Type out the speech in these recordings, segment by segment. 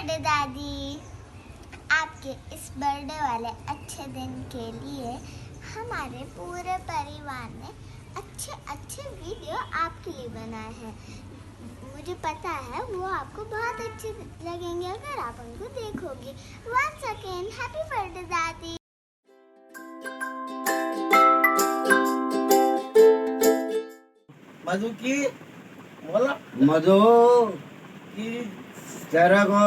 Birthday दादी। आपके इस बर्थडे वाले अच्छे दिन के लिए हमारे पूरे परिवार ने अच्छे अच्छे वीडियो आपके लिए बनाए हैं। मुझे पता है वो आपको बहुत अच्छे लगेंगे अगर आप उनको देखोगे। वंस अगेन हैप्पी बर्थडे दादी। मधु की बोला मधु कि तेरा को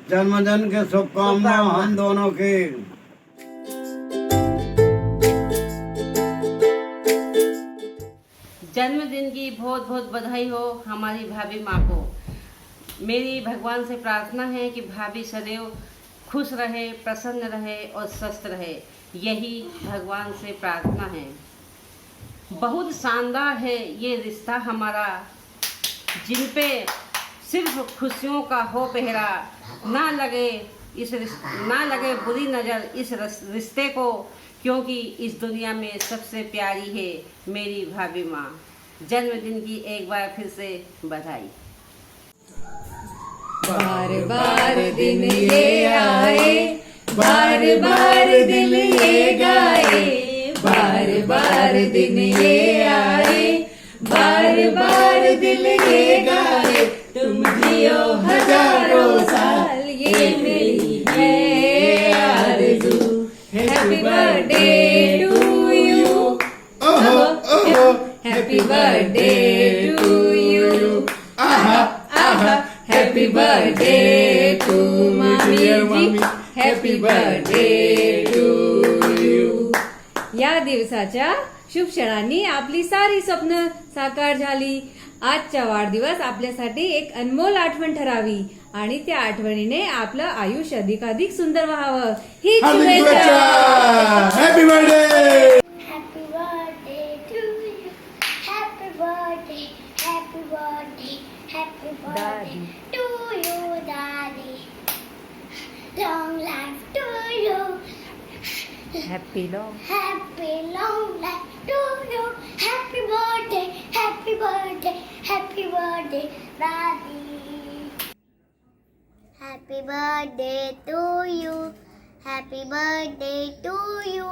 जन्मदिन के शुभकामनाएं हम दोनों की। जन्मदिन की बहुत बहुत बधाई हो हमारी भाभी माँ को। मेरी भगवान से प्रार्थना है कि भाभी सदैव खुश रहे, प्रसन्न रहे और स्वस्थ रहे। यही भगवान से प्रार्थना है। बहुत शानदार है ये रिश्ता हमारा, जिन पे सिर्फ खुशियों का हो पहरा। ना लगे बुरी नज़र इस रिश्ते को, क्योंकि इस दुनिया में सबसे प्यारी है मेरी भाभी माँ। जन्मदिन की एक बार फिर से बधाई। बार बार दिन ये आए, बार बार दिल ये गाए, बार बार दिन ये आए, बार बार दिल ये गाए। तुम जियो हजारों साल, ये मेरी है आरज़ू। Happy birthday to you, happy birthday to you, happy birthday to मामी जी, हैप्पी बर्थडे टू यू। या दिवसाच्या शुभ क्षणांनी आपली सारी स्वप्न साकार झाली। आजचा वाढदिवस आपल्यासाठी एक अनमोल आठवण ठरावी आणि त्या आठवणीने आपलं आयुष्य अधिकाधिक सुंदर व्हावं ही शुभेच्छा। Happy birthday. Happy birthday to you. Happy birthday, happy birthday, happy birthday to you, Daddy. Long life to you. Happy long Happy long life to you. Happy birthday, happy birthday, happy birthday, Daddy. Happy birthday to you. Happy birthday to you.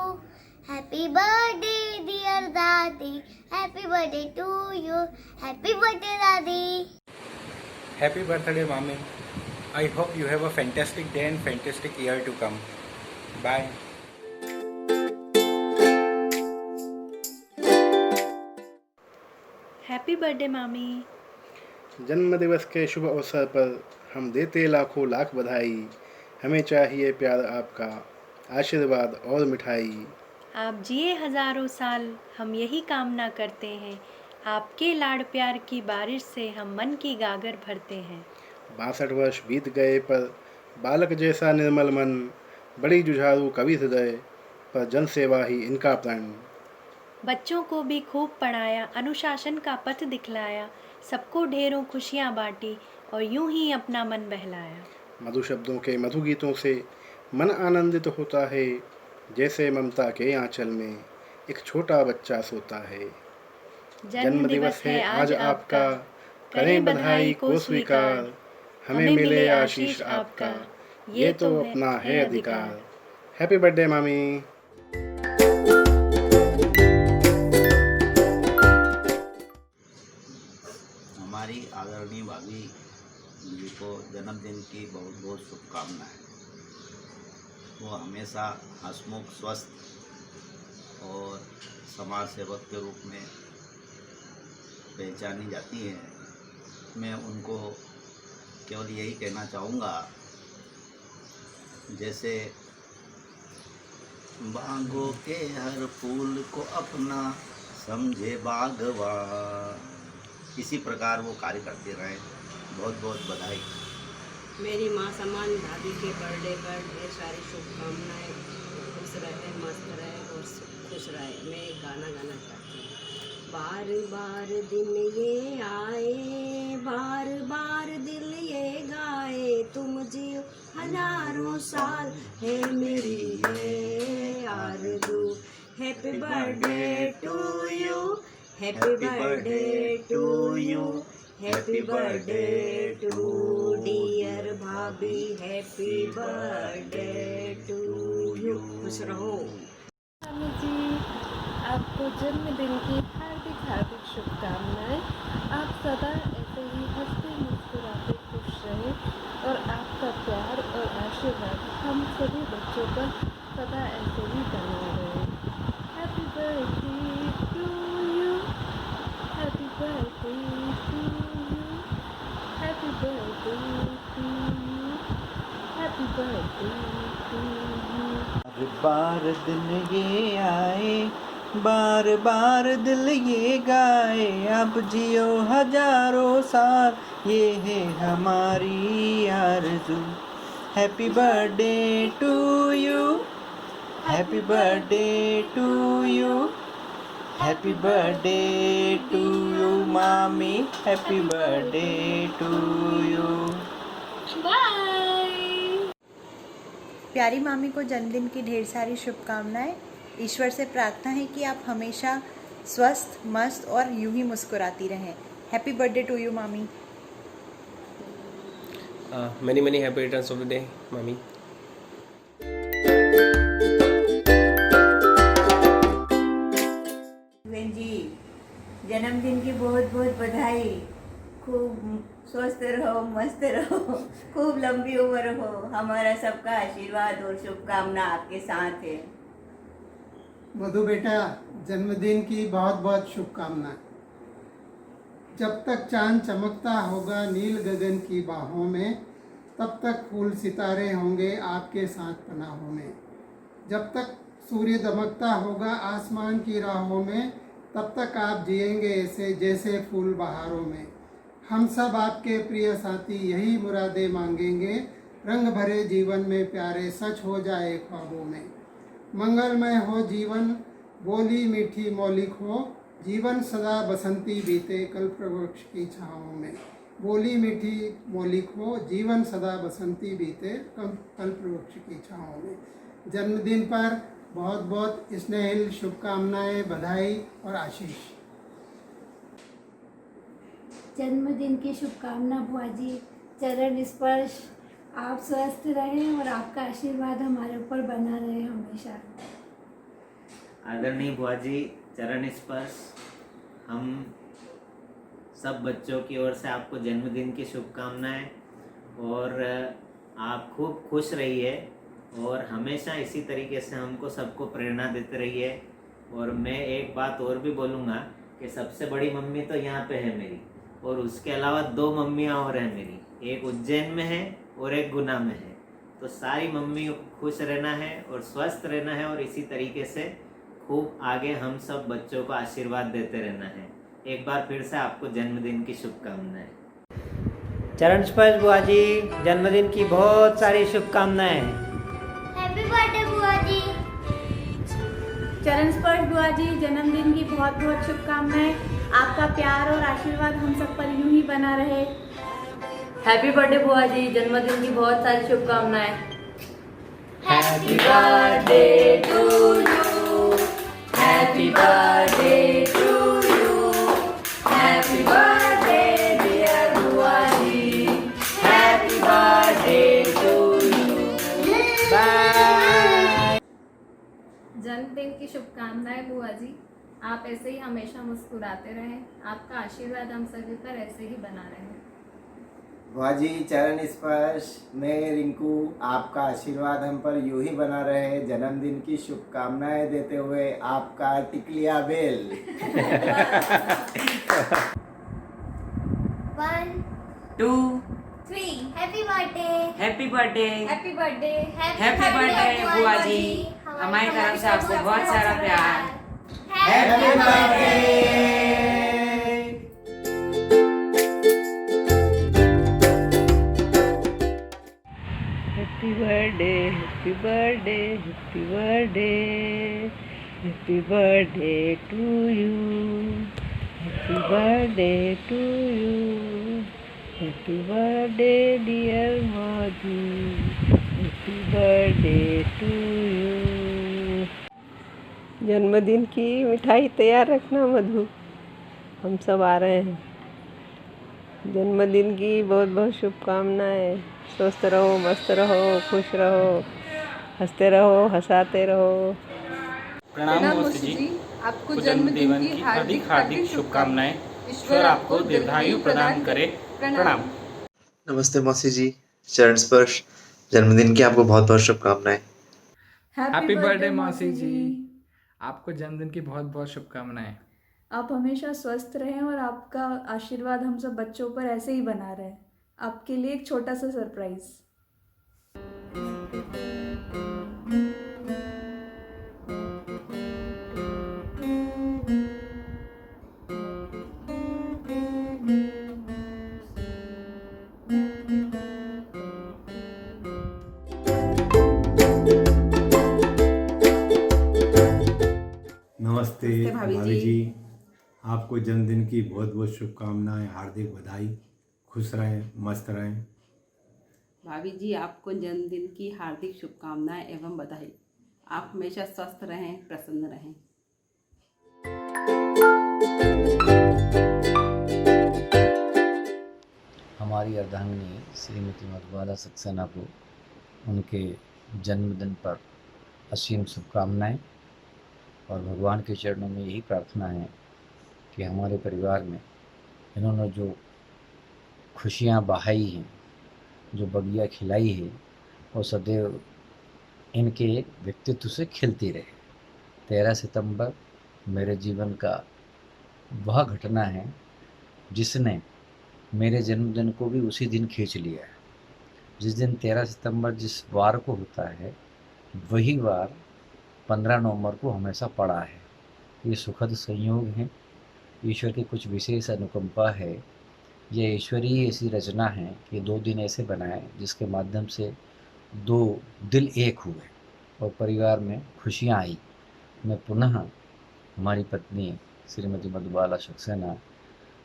Happy birthday, dear Daddy. Happy birthday to you. Happy birthday, Daddy. Happy birthday, Mommy. I hope you have a fantastic day and fantastic year to come. Bye. Happy birthday मामी। जन्मदिवस के शुभ अवसर पर हम देते लाखों लाख बधाई। हमें चाहिए प्यार आपका, आशीर्वाद और मिठाई। आप जिए हजारों साल, हम यही कामना करते हैं। आपके लाड़ प्यार की बारिश से हम मन की गागर भरते हैं। 62 वर्ष बीत गए पर बालक जैसा निर्मल मन, बड़ी जुझारू कवि हृदय पर जन सेवा ही इनका प्रण। बच्चों को भी खूब पढ़ाया, अनुशासन का पथ दिखलाया, सबको ढेरों खुशियाँ बांटी और यूं ही अपना मन बहलाया। मधु शब्दों के मधु गीतों से मन आनंदित होता है, जैसे ममता के आंचल में एक छोटा बच्चा सोता है। जन्मदिवस है आज आपका, करें बधाई को स्वीकार। हमें मिले आशीष आपका, ये तो अपना है अधिकार। हैप्पी बर्थडे मामी। हमारी आदरणीय भाभी जी को जन्मदिन की बहुत बहुत शुभकामनाएं। वो हमेशा हंसमुख, स्वस्थ और समाज सेवक के रूप में पहचानी जाती हैं। मैं उनको केवल यही कहना चाहूँगा, जैसे बागों के हर फूल को अपना समझे बागवान, इसी प्रकार वो कार्य करते रहें। बहुत बहुत बधाई। मेरी माँ समान भाभी के बर्थडे पर ढेर सारी शुभकामनाएं। खुश रहे, मस्त रहे और खुश रहे। मैं एक गाना गाना चाहती हूँ। बार बार दिन ये आए, बार बार दिल ये गाए, तुम जियो हजारों साल, है मेरी ये आरज़ू। Happy birthday to you, happy birthday to you, happy birthday to dear भाभी। भाभी हैप्पी बर्थडे टू यू। खुश रहो। स्वामी जी, आपको जन्मदिन की हार्दिक हार्दिक शुभकामनाएं। आप सदा ऐसे ही हंसते मुस्कुराते खुश रहें और आपका प्यार और आशीर्वाद हम सभी बच्चों पर सदा ऐसे ही बना रहे। Happy birthday to you, happy birthday to you, happy birthday to you, happy birthday to you. बार बार दिल ये आए, बार बार दिल ये गाए, अब जियो हजारों साल, ये है हमारी आरज़ू। Happy birthday to you, happy birthday to you, happy birthday to you मामी, happy birthday to you. Bye. प्यारी मामी को जन्मदिन की ढेर सारी शुभकामनाएं। ईश्वर से प्रार्थना है कि आप हमेशा स्वस्थ, मस्त और यूं ही मुस्कुराती रहें। हैप्पी बर्थडे टू यू मामी। many happy returns of the day, मामी। बहन जी, जन्मदिन की बहुत बहुत बधाई। खूब स्वस्थ रहो, मस्त रहो, खूब लंबी उम्र हो। हमारा सबका आशीर्वाद और शुभकामना आपके साथ है। मधु बेटा, जन्मदिन की बहुत बहुत शुभकामनाएं। जब तक चांद चमकता होगा नील गगन की बाहों में, तब तक फूल सितारे होंगे आपके साथ पनाहों में। जब तक सूर्य दमकता होगा आसमान की राहों में, तब तक आप जिएंगे ऐसे जैसे फूल बहारों में। हम सब आपके प्रिय साथी यही मुरादें मांगेंगे, रंग भरे जीवन में प्यारे सच हो जाए ख्वाबों में। मंगलमय हो जीवन, बोली मीठी मौलिक हो, जीवन सदा बसंती बीते कल्प वृक्ष की छाँवों में। बोली मीठी मौलिक हो, जीवन सदा बसंती बीते कल्प वृक्ष की छाँवों में। जन्मदिन पर बहुत बहुत स्नेहिल शुभकामनाएं, बधाई और आशीष। जन्मदिन की शुभकामना बुआ जी। चरण स्पर्श। आप स्वस्थ रहें और आपका आशीर्वाद हमारे ऊपर बना रहे हमेशा। आदरणीय बुआ जी, चरण स्पर्श। हम सब बच्चों की ओर से आपको जन्मदिन की शुभकामनाएं, और आप खूब खुश रहिए और हमेशा इसी तरीके से हमको सबको प्रेरणा देते रहिए। और मैं एक बात और भी बोलूँगा कि सबसे बड़ी मम्मी तो यहाँ पे है मेरी, और उसके अलावा 2 मम्मियाँ और हैं मेरी, एक उज्जैन में है और एक गुना में है। तो सारी मम्मियों को खुश रहना है और स्वस्थ रहना है, और इसी तरीके से खूब आगे हम सब बच्चों को आशीर्वाद देते रहना है। एक बार फिर से आपको जन्मदिन की शुभकामनाएं। चरण स्पर्श बुआ जी, जन्मदिन की बहुत सारी शुभकामनाएं। हैप्पी बर्थडे बुआ जी। चरण स्पर्श बुआ जी, जन्मदिन की बहुत बहुत शुभकामनाएं। आपका प्यार और आशीर्वाद हम सब पर यूं ही बना रहे। हैप्पी बर्थडे बुआ जी, जन्मदिन की बहुत सारी शुभकामनाएं। Happy birthday to you, happy birthday to you, happy birthday dear बुआ जी, happy birthday to you. Bye. जन्मदिन की शुभकामनाएं बुआ जी। आप ऐसे ही हमेशा मुस्कुराते रहें। आपका आशीर्वाद हम सभी पर ऐसे ही बना रहे। बुआ जी, चरण स्पर्श। मैं रिंकू, आपका आशीर्वाद हम पर यूं ही बना रहे। जन्मदिन की शुभकामनाएं देते हुए आपका टिकलिया बेल। 1 2 3 happy birthday. Happy birthday. Happy birthday. Happy birthday बुआ जी। हमारी तरफ से आपको बहुत सारा प्यार। Happy birthday. Happy birthday, happy birthday, happy birthday, happy birthday to you, happy birthday to you, happy birthday dear Madhu, happy birthday to you. जन्मदिन की मिठाई तैयार रखना मधु, हम सब आ रहे हैं। जन्मदिन की बहुत बहुत शुभकामनाएं। स्वस्थ रहो, मस्त रहो, खुश रहो, हंसते रहो, हंसाते रहो। प्रणाम मौसी जी, आपको जन्मदिन की हार्दिक हार्दिक शुभकामनाएं। ईश्वर आपको दीर्घायु प्रदान करे। प्रणाम। नमस्ते मौसी जी, चरण स्पर्श जन्मदिन की आपको बहुत बहुत शुभकामनाएं। हैप्पी बर्थडे मौसी जी, आपको जन्मदिन की बहुत बहुत शुभकामनाएं। आप हमेशा स्वस्थ रहें और आपका आशीर्वाद हम सब बच्चों पर ऐसे ही बना रहे। आपके लिए एक छोटा सा सरप्राइज। नमस्ते भाभी जी, आपको जन्मदिन की बहुत बहुत शुभकामनाएं, हार्दिक बधाई। खुश रहें, मस्त रहें। भाभी जी, आपको जन्मदिन की हार्दिक शुभकामनाएं एवं बधाई। आप हमेशा स्वस्थ रहें, प्रसन्न रहें। हमारी अर्धांगिनी श्रीमती मधुबाला सक्सेना को उनके जन्मदिन पर असीम शुभकामनाएं और भगवान के चरणों में यही प्रार्थना है कि हमारे परिवार में इन्होंने जो खुशियाँ बहाई हैं, जो बगिया खिलाई है, वो सदैव इनके व्यक्तित्व से खिलती रहे। 13 सितंबर मेरे जीवन का वह घटना है जिसने मेरे जन्मदिन को भी उसी दिन खींच लिया है। जिस दिन 13 सितंबर जिस वार को होता है, वही वार 15 नवंबर को हमेशा पड़ा है। ये सुखद संयोग है, ईश्वर की कुछ विशेष अनुकंपा है। यह ईश्वरीय ऐसी रचना है कि 2 दिन ऐसे बनाए जिसके माध्यम से 2 दिल एक हुए और परिवार में खुशियाँ आई। मैं पुनः हमारी पत्नी श्रीमती मधुबाला सक्सेना,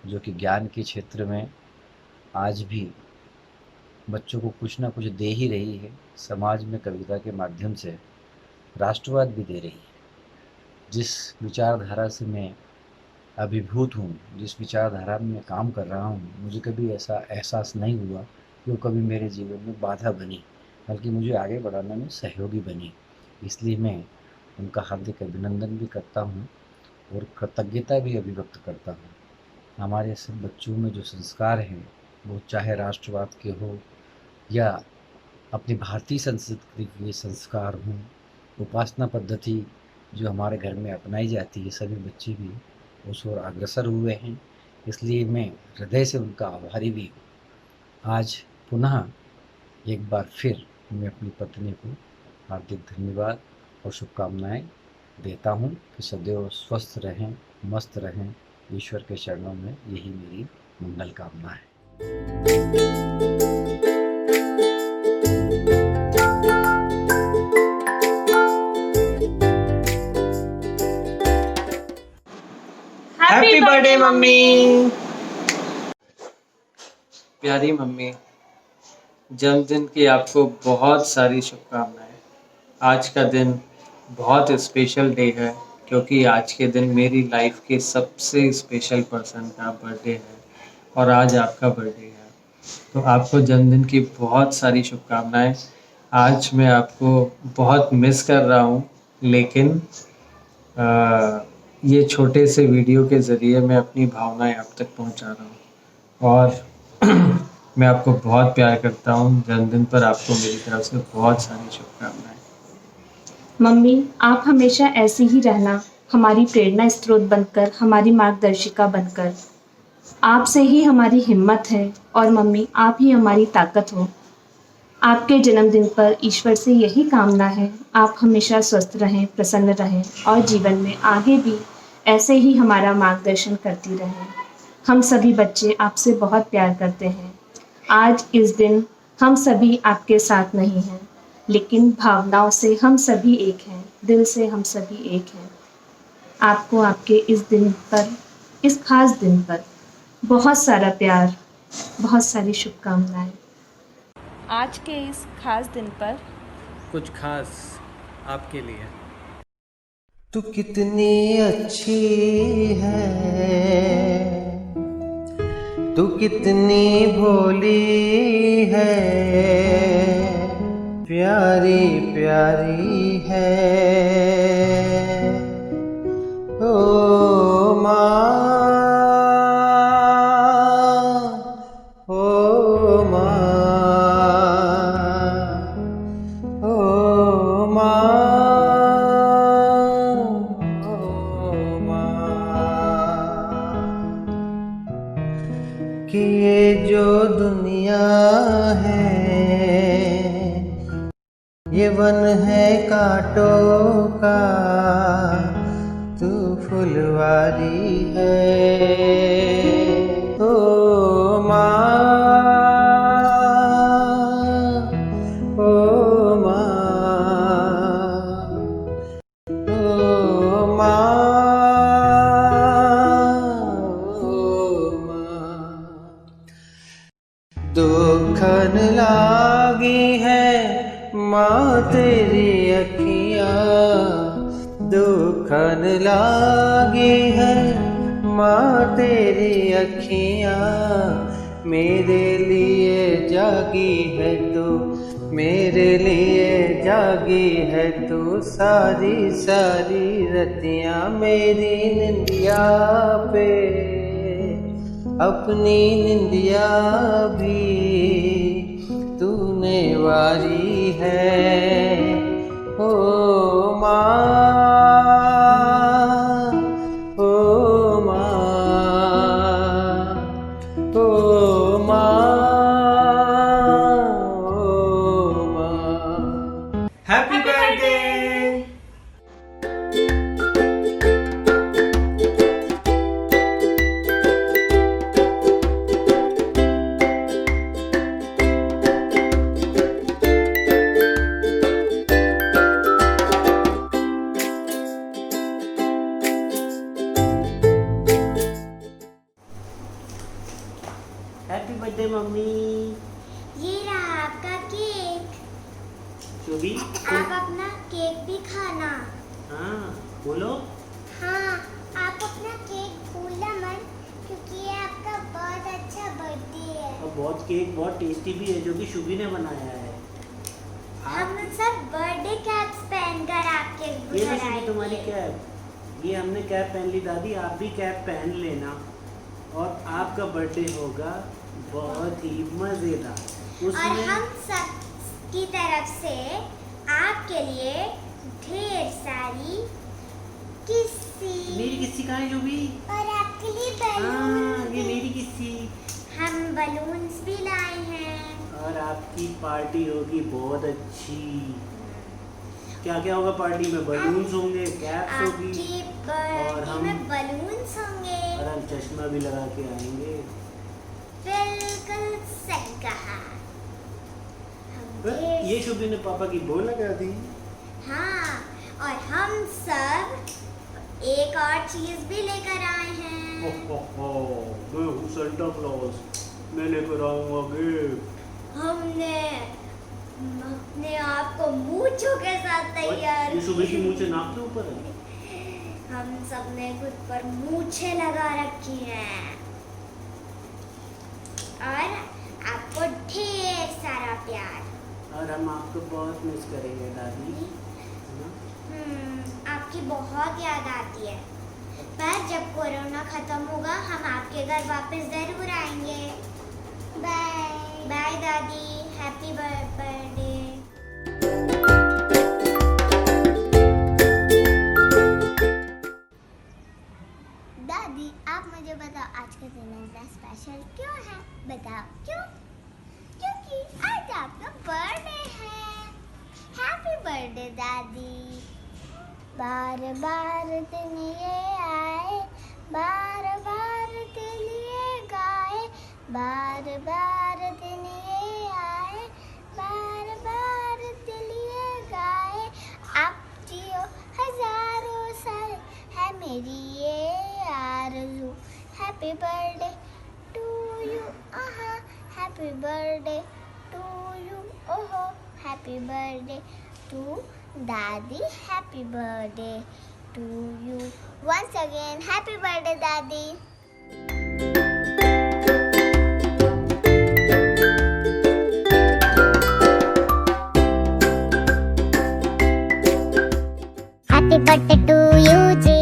जो कि ज्ञान के क्षेत्र में आज भी बच्चों को कुछ ना कुछ दे ही रही है, समाज में कविता के माध्यम से राष्ट्रवाद भी दे रही है। जिस विचारधारा से मैं अभिभूत हूँ, जिस विचारधारा में मैं काम कर रहा हूँ, मुझे कभी ऐसा एहसास नहीं हुआ कि वो कभी मेरे जीवन में बाधा बनी, बल्कि मुझे आगे बढ़ाने में सहयोगी बनी। इसलिए मैं उनका हार्दिक अभिनंदन भी करता हूँ और कृतज्ञता भी अभिव्यक्त करता हूँ। हमारे सब बच्चों में जो संस्कार हैं, वो चाहे राष्ट्रवाद के हो या अपनी भारतीय संस्कृति के संस्कार हों, उपासना पद्धति जो हमारे घर में अपनाई जाती है, सभी बच्चे भी उस ओर अग्रसर हुए हैं। इसलिए मैं हृदय से उनका आभारी भी हूँ। आज पुनः एक बार फिर मैं अपनी पत्नी को हार्दिक धन्यवाद और शुभकामनाएं देता हूँ कि सदैव स्वस्थ रहें, मस्त रहें। ईश्वर के चरणों में यही मेरी मंगल कामना है। Happy birthday mummy. प्यारी मम्मी, जन्मदिन की आपको बहुत सारी शुभकामनाएं। आज का दिन बहुत स्पेशल डे है, क्योंकि आज के दिन मेरी लाइफ के सबसे स्पेशल पर्सन का बर्थडे है और आज आपका बर्थडे है। तो आपको जन्मदिन की बहुत सारी शुभकामनाएं। आज मैं आपको बहुत मिस कर रहा हूँ, लेकिन ये छोटे से वीडियो के ज़रिए मैं अपनी भावनाएं आप तक पहुँचा रहा हूँ और मैं आपको बहुत प्यार करता हूँ। जन्मदिन पर आपको मेरी तरफ से बहुत सारी शुभकामनाएं। मम्मी, आप हमेशा ऐसी ही रहना, हमारी प्रेरणा स्रोत बनकर, हमारी मार्गदर्शिका बनकर। आपसे ही हमारी हिम्मत है और मम्मी, आप ही हमारी ताकत हो। आपके जन्मदिन पर ईश्वर से यही कामना है, आप हमेशा स्वस्थ रहें, प्रसन्न रहें और जीवन में आगे भी ऐसे ही हमारा मार्गदर्शन करती रहें। हम सभी बच्चे आपसे बहुत प्यार करते हैं। आज इस दिन हम सभी आपके साथ नहीं हैं, लेकिन भावनाओं से हम सभी एक हैं, दिल से हम सभी एक हैं। आपको आपके इस दिन पर, इस खास दिन पर बहुत सारा प्यार, बहुत सारी शुभकामनाएं। आज के इस खास दिन पर कुछ खास आपके लिए। तू कितनी अच्छी है, तू कितनी भोली है, प्यारी प्यारी है। ओ माँ, ओ माँ, ओ माँ, ओ माँ, कि ये जो दुनिया है ये वन है कांटों का, तू फुलवारी है। ओ माँ, ओ माँ, ओ माँ, ओ माँ। दुखन लागी है माँ तेरी अखियाँ, दुखन लागी है माँ तेरी अखियाँ। मेरे लिए जागी है तू, मेरे लिए जागी है तू सारी सारी रतियाँ। मेरी निंदिया पे अपनी निंदिया भी तूने वारी है। ओ माँ, ओ माँ, ओ माँ, ओ माँ। Happy birthday. Happy birthday mummy. ये रहा आपका केक। शोभी आप अपना केक भी खाना। हाँ बोलो। हाँ, आप अपना केक भूलना मत, क्योंकि ये आपका बहुत अच्छा बर्थडे है। और बहुत केक बहुत टेस्टी भी है जो कि शुभी ने बनाया है। हम सब बर्थडे कैप्स पहनकर आपके ये घर शुभी आएंगे। तुम्हारी कैप, ये हमने कैप पहन ली। दादी आप भी कैप पहन लेना और आपका बर्थडे होगा बहुत ही मजेदार। और हम सब की तरफ से आपके लिए ढेर सारी किस्सी। मेरी किस्सी कहाँ है जो भी? और आपके लिए हाँ, बलून। ये मेरी किस्सी। हम बलून्स भी लाए हैं। और आपकी पार्टी होगी बहुत अच्छी। क्या क्या होगा पार्टी में? बलून्स होंगे, कैप्स होगी आपकी और बर्थडे हम में बलून्स होंगे। और हम चश्मा भी लगा के आएंगे। बिल्कुल सही कहा। ये शुभी ने पापा की बो लगा दी। हाँ, और हम सब एक और चीज भी लेकर आए हैं। मैं हूँ सेंटा क्लॉज, मैं लेकर आऊंगा गिफ्ट। हमने अपने आप को मूंछों के साथ तैयार ये शुभी की किया। मूंछें नाक के ऊपर है। हम सब ने खुद पर मूंछें लगा रखी हैं और आपको ढेर सारा प्यार। और हम आपको बहुत मिस करेंगे दादी। आपकी बहुत याद आती है, पर जब कोरोना खत्म होगा हम आपके घर वापस जरूर आएंगे। बाय बाय दादी, हैप्पी बर्थडे। दादी आप मुझे बताओ आज का दिन इतना स्पेशल क्यों है? बताओ क्यों? क्योंकि आज आपका बर्थडे है। हैप्पी बर्थडे दादी। बार बार दिन ये आए, बार बार दिन ये गाए, बार बार दिन ये आए, बार बार दिल ये गाए। आप जियो हजारों साल, है मेरी ये आरज़ू। हैप्पी बर्थडे टू यू, आहा हैप्पी बर्थडे टू यू, ओहो हैप्पी बर्थडे टू दादी, happy birthday to you. Once again happy birthday दादी। बर्थडे टू यू जी,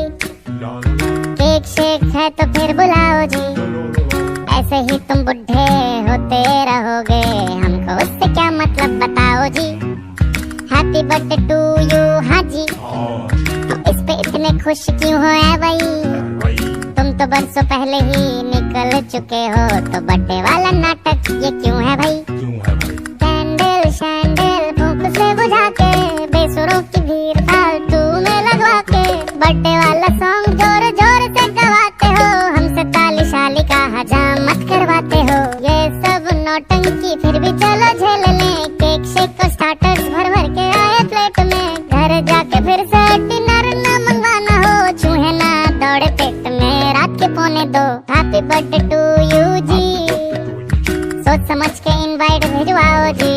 केक शेक है तो फिर बुलाओ जी, ऐसे ही तुम बुढ़े होते रहोगे, हमको उससे क्या मतलब बताओ जी। हैप्पी बर्थडे टू यू हाँ जी, तो इस पे इतने खुश क्यों हो ऐ भाई, तुम तो बरसों पहले ही निकल चुके हो, तो बर्थडे वाला नाटक ये क्यों है भाई। कैंडल शैंडल फूंक से बुझा के, बेसुरों की भीड़ फालतू में लगवा के, बर्थडे वाला सॉन्ग जोर जोर से गवाते हो, हमसे ताली शाली का हजामत करवाते हो। ये सब नौटंकी फिर भी चलो झेल लें, केक शेक को स्टार्टर्स भर भर के आए प्लेट में, घर जाके फिर से डिनर न मंगवाना हो, चूहे ना दौड़े पेट में रात के 1:45। हैप्पी बर्थडे टू यू जी, सोच समझ के इनवाइट भिजवाओ जी,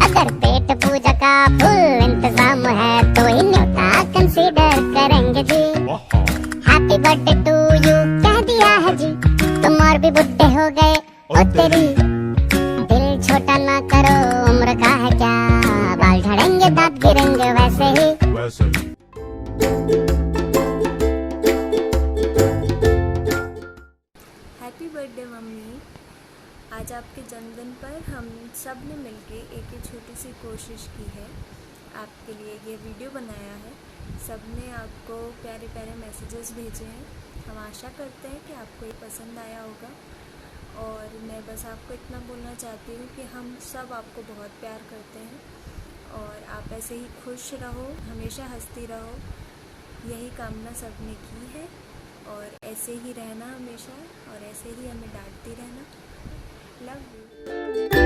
अगर पेट पूजा का फुल इंतजाम है तो ही न्योता कंसीडर करेंगे जी। हैप्पी बर्थडे टू यू कह दिया है जी, तुम और भी बुढ़े हो गए ओ तेरी, दिल छोटा ना करो उम्र का है क्या, बाल झड़ेंगे दांत गिरेंगे वैसे ही। हैप्पी बर्थडे मम्मी, आज आपके जन्मदिन पर हम सब ने मिलके एक छोटी सी कोशिश की है, आपके लिए ये वीडियो बनाया है, सब ने आपको प्यारे प्यारे मैसेजेस भेजे हैं, हम आशा करते हैं कि आपको ये पसंद आया होगा। और मैं बस आपको इतना बोलना चाहती हूँ कि हम सब आपको बहुत प्यार करते हैं, और आप ऐसे ही खुश रहो, हमेशा हंसती रहो, यही कामना सब ने की है, और ऐसे ही रहना हमेशा, और ऐसे ही हमें डांटती रहना। Love you.